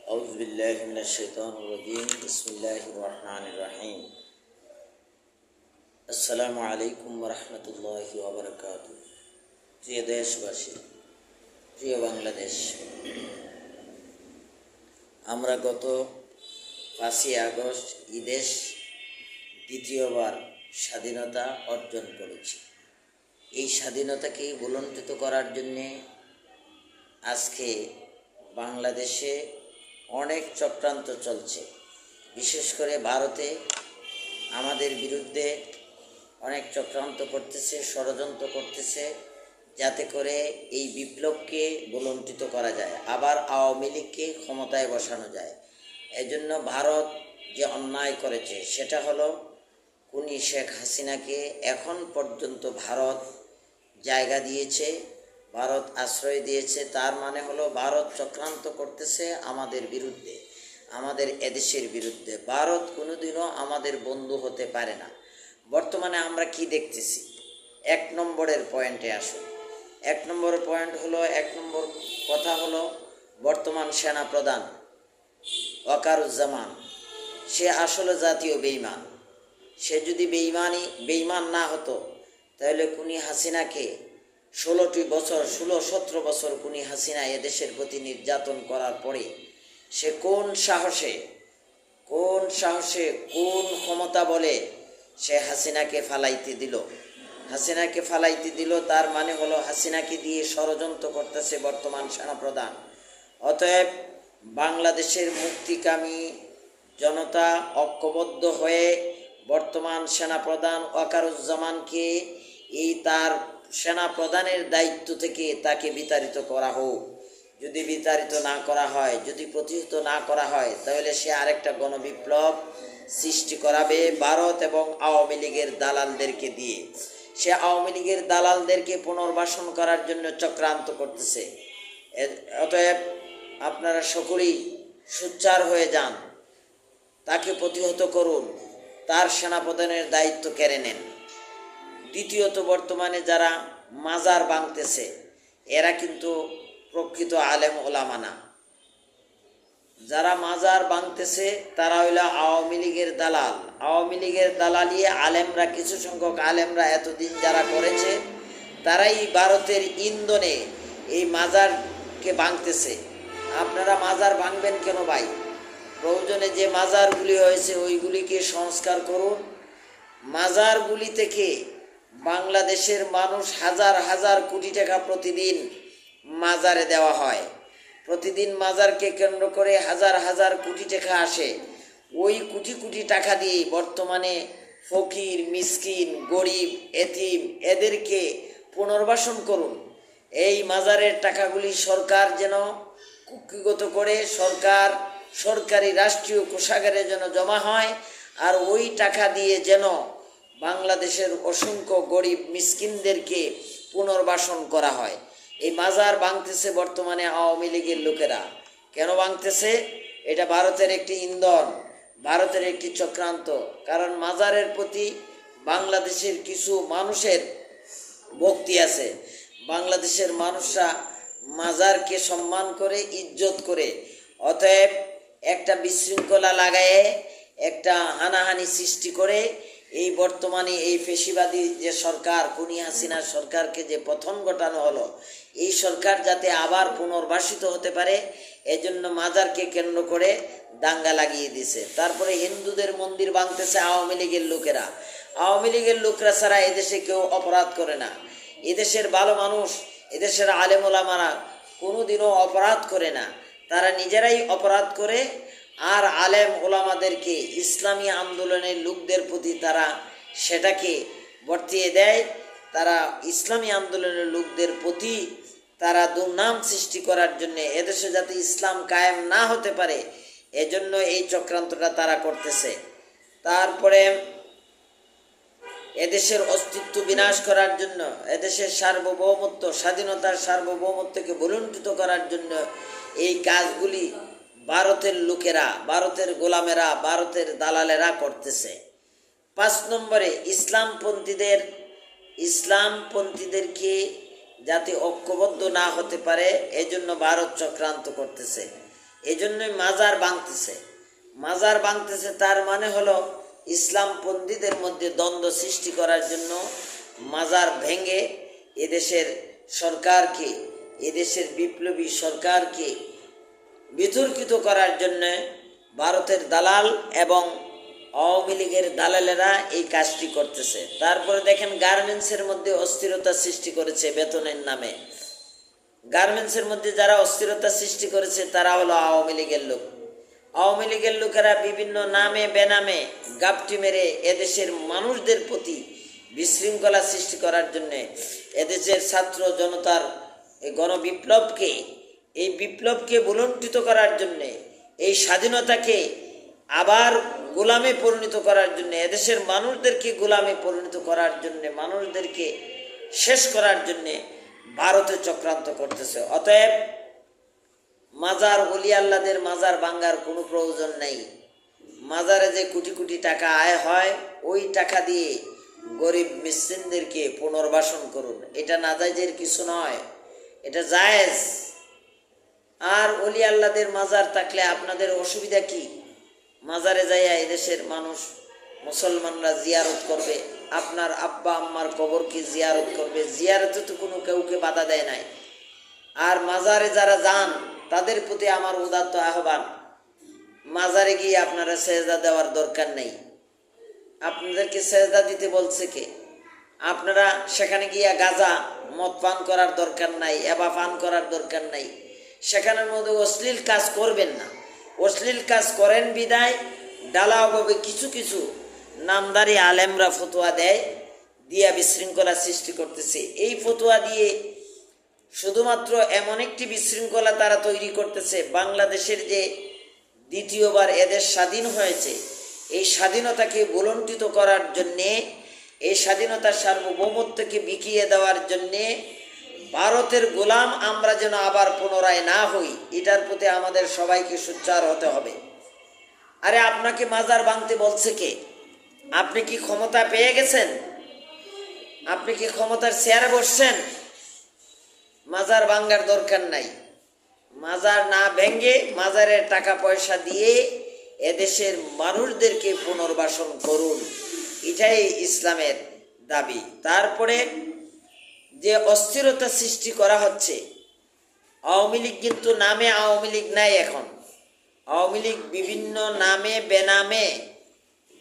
أعوذ بالله من الشيطان الرجيم بسم الله الرحمن الرحيم আসসালামু আলাইকুম রহমতুল্লাহি ওয়া বারাকাতুহু। প্রিয় দেশবাসী, প্রিয় বাংলাদেশ, আমরা গত 5ই আগস্ট দেশ দ্বিতীয়বার স্বাধীনতা অর্জন করেছি। এই স্বাধীনতাকে বুলন্দিত করার জন্যে আজকে বাংলাদেশে অনেক চক্রান্ত চলছে। বিশেষ করে ভারতে আমাদের বিরুদ্ধে অনেক চক্রান্ত করতেছে, ষড়যন্ত্র করতেছে, যাতে করে এই বিপ্লবকে বুলন্দিত করা যায়, আবার আওয়ামী লীগকে ক্ষমতায় বসানো যায়। এজন্য ভারত যে অন্যায় করেছে সেটা হলো খুনি শেখ হাসিনাকে এখন পর্যন্ত ভারত জায়গা দিয়েছে, ভারত আশ্রয় দিয়েছে। তার মানে হলো ভারত চক্রান্ত করতেছে আমাদের বিরুদ্ধে, আমাদের এদেশের বিরুদ্ধে। ভারত কোনোদিনও আমাদের বন্ধু হতে পারে না। বর্তমানে আমরা কি দেখতেছি? 1 নম্বরের পয়েন্টে আসুন। 1 নম্বর পয়েন্ট হলো, 1 নম্বর কথা হলো, বর্তমান সেনা প্রধান ওয়াকারুজ্জামান সে আসলে জাতীয় বেঈমান। সে যদি বেঈমান না হতো তাহলে খুনি হাসিনাকে 16-17 বছর খুনি হাসিনা এদেশের প্রতি নির্যাতন করার পরে সে কোন সাহসে কোন ক্ষমতা বলে সে হাসিনাকে ফালাইতে দিল। তার মানে হলো হাসিনাকে দিয়ে ষড়যন্ত্র করতেছে বর্তমান সেনাপ্রধান। অতএব বাংলাদেশের মুক্তিকামী জনতা ঐক্যবদ্ধ হয়ে বর্তমান সেনাপ্রধান ওয়াকারুজ্জামানকে এই তার সেনাপ্রধানের দায়িত্ব থেকে তাকে বিতাড়িত করা হোক। যদি বিতাড়িত না করা হয়, যদি প্রতিহত না করা হয়, তাহলে সে আরেকটা গণবিপ্লব সৃষ্টি করাবে ভারত এবং আওয়ামী লীগের দালালদেরকে দিয়ে। সে আওয়ামী লীগের দালালদেরকে পুনর্বাসন করার জন্য চক্রান্ত করতেছে। অতএব আপনারা সকলেই সোচ্চার হয়ে যান, তাকে প্রতিহত করুন, তার সেনাপ্রধানের দায়িত্ব কেড়ে নেন। দ্বিতীয়ত, বর্তমানে যারা মাজার ভাঙতেছে এরা কিন্তু প্রকৃত আলেম ওলামা না। যারা মাজার ভাঙতেছে তারা হইল আওয়ামী লীগের দালাল। আওয়ামী লীগের দালালি আলেমরা, কিছু সংখ্যক আলেমরা এতদিন যারা করেছে, তারাই ভারতের ইন্ধনে এই মাজারকে ভাঙতেছে। আপনারা মাজার ভাঙবেন কেন ভাই? প্রয়োজনে যে মাজারগুলি হয়েছে ওইগুলিকে সংস্কার করুন। মাজারগুলি থেকে বাংলাদেশের মানুষ হাজার হাজার কোটি টাকা প্রতিদিন মাজারে দেওয়া হয়। প্রতিদিন মাজারকে কেন্দ্র করে হাজার হাজার কোটি টাকা আসে। ওই কোটি কোটি টাকা দিয়ে বর্তমানে ফকির, মিসকিন, গরিব, এতিম এদেরকে পুনর্বাসন করুন। এই মাজারের টাকাগুলি সরকার যেন কুক্ষিগত করে সরকারি রাষ্ট্রীয় কোষাগারে যেন জমা হয়, আর ওই টাকা দিয়ে যেন বাংলাদেশের অসংখ্য গরিব মিসকিনদেরকে পুনর্বাসন করা হয়। এই মাজার ভাঙতেছে বর্তমানে আওয়ামী লীগের লোকেরা। কেন ভাঙতেছে? এটা ভারতের একটি ইন্ধন, ভারতের একটি চক্রান্ত। কারণ মাজারের প্রতি বাংলাদেশের কিছু মানুষের ভক্তি আছে। বাংলাদেশের মানুষরা মাজারকে সম্মান করে, ইজ্জত করে। অতএব একটা বিশৃঙ্খলা লাগায়ে, একটা হানাহানি সৃষ্টি করে এই বর্তমানে এই ফেসিবাদী যে সরকার, খুনি হাসিনার সরকারকে যে পতন ঘটানো হলো, এই সরকার যাতে আবার পুনর্বাসিত হতে পারে এজন্য মাজারকে কেন্দ্র করে দাঙ্গা লাগিয়ে দিছে। তারপরে হিন্দুদের মন্দির ভাঙতেছে আওয়ামী লীগের লোকেরা। আওয়ামী লীগের লোকরা ছাড়া এদেশে কেউ অপরাধ করে না। এদেশের ভালো মানুষ, এদেশের আলেম ওলামারা কোনোদিনও অপরাধ করে না। তারা নিজেরাই অপরাধ করে, আর আলেম ওলামাদেরকে, ইসলামী আন্দোলনের লোকদের প্রতি তারা সেটাকে বর্তিয়ে দেয়। তারা ইসলামী আন্দোলনের লোকদের প্রতি তারা দুর্নাম সৃষ্টি করার জন্যে, এদেশে যাতে ইসলাম কায়েম না হতে পারে এজন্য এই চক্রান্তটা তারা করতেছে। তারপরে এদেশের অস্তিত্ব বিনাশ করার জন্য, এদেশের সার্বভৌমত্ব, স্বাধীনতার সার্বভৌমত্বকে ভুলুণ্ঠিত করার জন্য এই কাজগুলি ভারতের লোকেরা, ভারতের গোলামেরা, ভারতের দালালেরা করতেছে। 5 নম্বরে, ইসলামপন্থীদেরকে যাতে ঐক্যবদ্ধ না হতে পারে এজন্য ভারত চক্রান্ত করতেছে। এজন্যই মাজার ভাঙতেছে। মাজার ভাঙতেছে তার মানে হলো ইসলামপন্থীদের মধ্যে দ্বন্দ্ব সৃষ্টি করার জন্য মাজার ভেঙে এদেশের সরকারকে, এদেশের বিপ্লবী সরকারকে বিতর্কিত করার জন্য ভারতের দালাল এবং আওয়ামী লীগের দালালেরা এই কাজটি করতেছে। তারপরে দেখেন গার্মেন্টসের মধ্যে অস্থিরতা সৃষ্টি করেছে বেতনের নামে। গার্মেন্টসের মধ্যে যারা অস্থিরতা সৃষ্টি করেছে তারা হলো আওয়ামী লীগের লোক। আওয়ামী লীগের লোকেরা বিভিন্ন নামে বেনামে গাপটি মেরে এদেশের মানুষদের প্রতি বিশৃঙ্খলা সৃষ্টি করার জন্যে, এদেশের ছাত্র জনতার এই গণবিপ্লবকে, এই বিপ্লবকে ভুলণ্ঠিত করার জন্যে, এই স্বাধীনতাকে আবার গোলামে পরিণত করার জন্য, এদেশের মানুষদেরকে গোলামে পরিণত করার জন্য, মানুষদেরকে শেষ করার জন্যে ভারতে চক্রান্ত করতেছে। অতএব মাজার ওলি আল্লাদের মাজার ভাঙ্গার কোনো প্রয়োজন নেই। মাজারে যে কোটি কোটি টাকা আয় হয় ওই টাকা দিয়ে গরিব মিসকিনদেরকে পুনর্বাসন করুন। এটা নাজায়েজের কিছু নয়, এটা জায়েজ। আর ওলি আল্লাদের মাজার থাকলে আপনাদের অসুবিধা কি? মাজারে যাইয়া এদেশের মানুষ মুসলমানরা জিয়ারত করবে, আপনার আব্বা আম্মার কবরকে জিয়ারত করবে। জিয়ারতে তো কোনো কেউকে বাধা দেয় নাই। আর মাজারে যারা যান তাদের প্রতি আমার উদাত্ত আহ্বান, মাজারে গিয়ে আপনারা সেজদা দেওয়ার দরকার নেই। আপনাদেরকে সেজদা দিতে বলছে কে? আপনারা সেখানে গিয়া গাঁজা মদ পান করার দরকার নাই, এবা পান করার দরকার নাই। সেখানের মধ্যে অশ্লীল কাজ করবেন না। অশ্লীল কাজ করেন বিদায় ডালাভাবে কিছু কিছু নামদারি আলেমরা ফতোয়া দেয়, দিয়া বিশৃঙ্খলা সৃষ্টি করতেছে। এই ফতোয়া দিয়ে শুধুমাত্র এমন একটি বিশৃঙ্খলা তারা তৈরি করতেছে, বাংলাদেশের যে দ্বিতীয়বার এদেশ স্বাধীন হয়েছে এই স্বাধীনতাকে ভুলণ্ঠিত করার জন্যে, এই স্বাধীনতার সার্বভৌমত্বকে বিকিয়ে দেওয়ার জন্যে, ভারতের গোলাম আমরা যেন আবার পুনরায় না হই, এটার প্রতি আমাদের সবাইকে সোচ্চার হতে হবে। আরে আপনাকে মাজার ভাঙতে বলছে কে? আপনি কি ক্ষমতা পেয়ে গেছেন? আপনি কি ক্ষমতার চেয়ারে বসছেন? মাজার ভাঙ্গার দরকার নাই। মাজার না ভেঙ্গে মাজারের টাকা পয়সা দিয়ে এদেশের মানুষদেরকে পুনর্বাসন করুন, এটাই ইসলামের দাবি। তারপরে যে অস্থিরতা সৃষ্টি করা হচ্ছে, আওয়ামী লীগ কিন্তু নামে আওয়ামী লীগ নাই। এখন আওয়ামী লীগ বিভিন্ন নামে বেনামে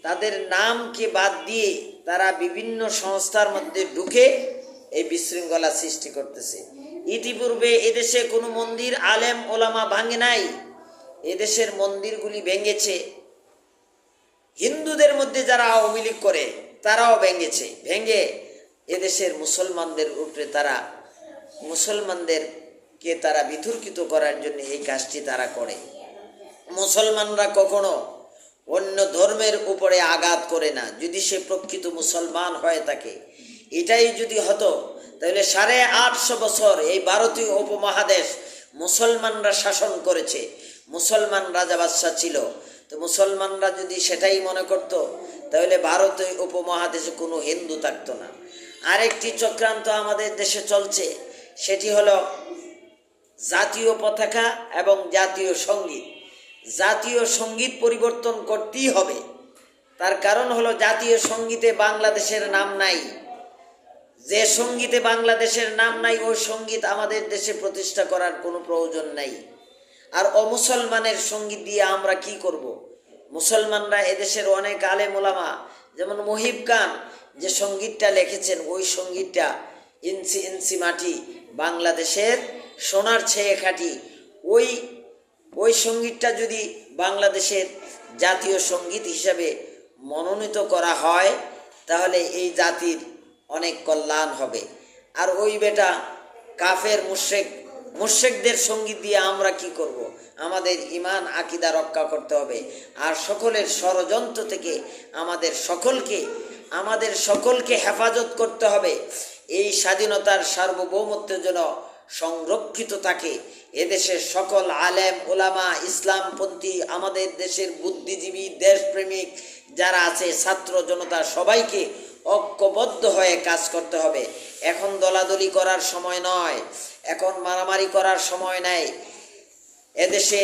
তাদের নামকে বাদ দিয়ে তারা বিভিন্ন সংস্থার মধ্যে ঢুকে এই বিশৃঙ্খলা সৃষ্টি করতেছে। ইতিপূর্বে এদেশে কোনো মন্দির আলেম ওলামা ভাঙে নাই, এদেশের মন্দিরগুলি ভেঙেছে হিন্দুদের মধ্যে যারা আওয়ামী লীগ করে তারাও ভেঙেছে। ভেঙে এদেশের মুসলমানদের উপরে তারা, মুসলমানদেরকে তারা বিতর্কিত করার জন্য এই কাজটি তারা করে। মুসলমানরা কখনো অন্য ধর্মের উপরে আঘাত করে না, যদি সে প্রকৃত মুসলমান হয়ে থাকে। এটাই যদি হতো তাহলে 850 বছর এই ভারতীয় উপমহাদেশ মুসলমানরা শাসন করেছে, মুসলমান রাজা বাদশাহ ছিল। তো মুসলমানরা যদি সেটাই মনে করত তাহলে ভারতীয় উপমহাদেশে কোনো হিন্দু থাকতো না। আরেকটি চক্রান্ত আমাদের দেশে চলছে, সেটি হলো জাতীয় পতাকা এবং জাতীয় সঙ্গীত। জাতীয় সঙ্গীত পরিবর্তন করতেই হবে। তার কারণ হলো জাতীয় সঙ্গীতে বাংলাদেশের নাম নাই। যে সঙ্গীতে বাংলাদেশের নাম নাই ওই সঙ্গীত আমাদের দেশে প্রতিষ্ঠা করার কোনো প্রয়োজন নাই। আর অমুসলমানের সঙ্গীত দিয়ে আমরা কি করব? মুসলমানরা এদেশের অনেক আলেম ওলামা, যেমন মহিব খান যে সঙ্গীতটা লিখেছেন, ওই সঙ্গীতটা ইঞ্চি ইঞ্চি মাটি বাংলাদেশের সোনার ছেয়ে খাটি, ওই সঙ্গীতটা যদি বাংলাদেশের জাতীয় সঙ্গীত হিসাবে মনোনীত করা হয় তাহলে এই জাতির অনেক কল্যাণ হবে। আর ওই বেটা কাফের মুশরিকদের সঙ্গীত দিয়ে আমরা কি করব? আমাদের ঈমান আকীদা রক্ষা করতে হবে। আর সকলের ষড়যন্ত্র থেকে আমাদের সকলকে হেফাজত করতে হবে। এই স্বাধীনতার সার্বভৌমত্বের জন্য সংরক্ষিত থাকে। এদেশের সকল আলেম ওলামা, ইসলামপন্থী, আমাদের দেশের বুদ্ধিজীবী, দেশপ্রেমিক যারা আছে, ছাত্র জনতা, সবাইকে ঐক্যবদ্ধ হয়ে কাজ করতে হবে। এখন দলাদলি করার সময় নয়, এখন মারামারি করার সময় নাই। এদেশে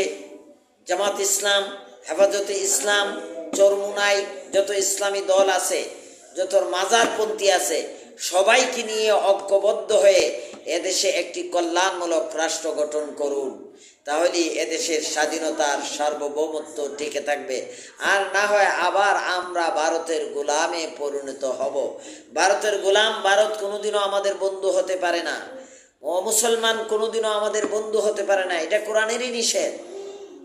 জামাত ইসলাম, হেফাজতে ইসলাম, চরমুনাই যত ইসলামী দল আছে, যত মাজারপন্থী আছে, সবাইকে নিয়ে ঐক্যবদ্ধ হয়ে এদেশে একটি কল্যাণমূলক রাষ্ট্র গঠন করুন। তাহলে এদেশের স্বাধীনতার সার্বভৌমত্ব টিকে থাকবে। আর না হয় আবার আমরা ভারতের গোলামে পরিণত হব। ভারতের গোলাম, ভারত কোনোদিনও আমাদের বন্ধু হতে পারে না। মুসলমান কোনোদিনও আমাদের বন্ধু হতে পারে না। এটা কোরআনেরই নিষেধ।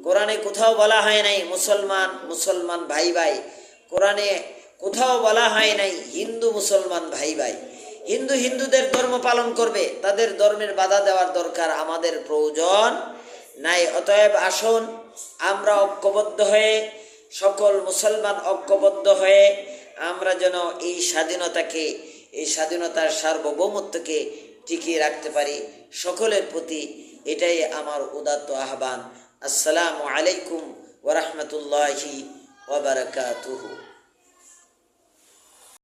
কোরআনে কোথাও বলা হয় নাই মুসলমান মুসলমান ভাই ভাই। কোরআনে কোথাও বলা হয় নাই হিন্দু মুসলমান ভাই ভাই। হিন্দুদের ধর্ম পালন করবে, তাদের ধর্মের বাধা দেওয়ার দরকার আমাদের প্রয়োজন নাই। অতএব আসুন আমরা ঐক্যবদ্ধ হয়ে, সকল মুসলমান ঐক্যবদ্ধ হয়ে আমরা যেন এই স্বাধীনতাকে, এই স্বাধীনতার সার্বভৌমত্বকে টিকিয়ে রাখতে পারি। সকলের প্রতি এটাই আমার উদাত্ত আহ্বান। আসসালামু আলাইকুম ওয়া রাহমাতুল্লাহি ওয়া বারাকাতুহু।